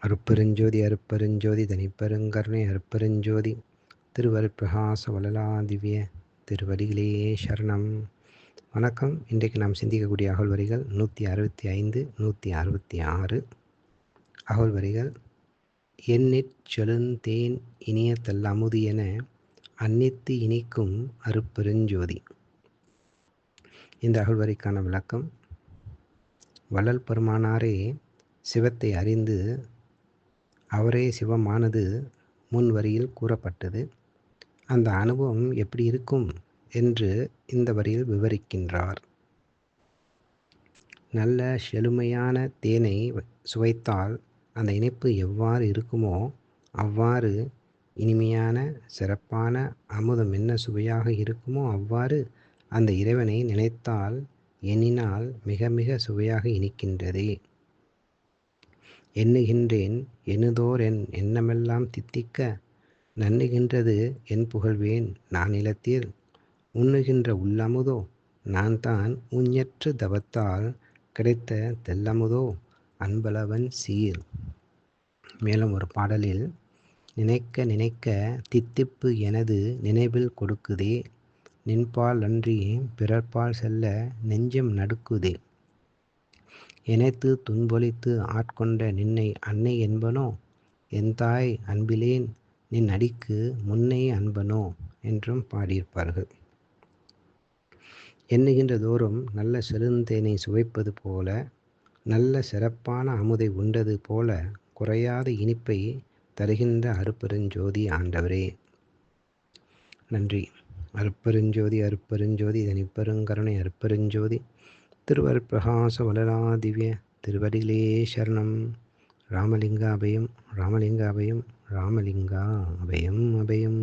அருட்பெருஞ்சோதி அருட்பெருஞ்சோதி தனிப்பெருங்கருணை அருட்பெருஞ்சோதி திருவருட்பிரகாச வளலாதிவ்ய திருவடிகளே சரணம். வணக்கம். இன்றைக்கு நாம் சிந்திக்கக்கூடிய அகவல் வரிகள் 165 166 அகவல் வரிகள். எண்ணிற் செழுந்தேன் இனிய தல்லமுது என அன்னித்து இனிக்கும் அருட்பெருஞ்சோதி. இந்த அகவல் வரிக்கான விளக்கம். வள்ளல் பெருமானாரே சிவத்தை அறிந்து அவரே சிவமானது முன் வரியில் கூறப்பட்டது. அந்த அனுபவம் எப்படி இருக்கும் என்று இந்த வரியில் விவரிக்கின்றார். நல்ல செழுமையான தேனை சுவைத்தால் அந்த இனிப்பு எவ்வாறு இருக்குமோ அவ்வாறு இனிமையான சிறப்பான அமுதம் என்ன சுவையாக இருக்குமோ அவ்வாறு அந்த இறைவனை நினைத்தால் எண்ணினால் மிக மிக சுவையாக இனிக்கின்றதே. எண்ணுகின்றேன் எண்ணுதோர் என் எண்ணமெல்லாம் தித்திக்க நண்ணுகின்றது என் புகழ்வேன் நான் நிலத்தில் உண்ணுகின்ற உள்ளமுதோ நான் தான் உஞ்சற்று தவத்தால் கிடைத்த தெல்லமுதோ அன்பளவன் சீர். மேலும் ஒரு பாடலில் நினைக்க நினைக்க தித்திப்பு எனது நினைவில் கொடுக்குதே நின்பால் அன்றி பிறர்பால் செல்ல நெஞ்சம் நடுக்குதே இணைத்து துன்பொழித்து ஆட்கொண்ட நின்னை அன்னை என்பனோ என் தாய் அன்பிலேன் நின் அடிக்கு முன்னை அன்பனோ என்றும் பாடியிருப்பார்கள். எண்ணுகின்ற தோறும் நல்ல செழுந்தேனை சுவைப்பது போல நல்ல சிறப்பான அமுதை உண்டது போல குறையாத இனிப்பை தருகின்ற அருட்பெருஞ்சோதி ஆண்டவரே நன்றி. அருட்பெருஞ்சோதி அருட்பெருஞ்சோதி தனிப்பெருங்கருணை அருட்பெருஞ்சோதி திருவருட்பிரகாச வளலாதிவ்ய திருவடிகளே சரணம். ராமலிங்க அபயம் ராமலிங்க அபயம் ராமலிங்கா அபயம் அபயம்.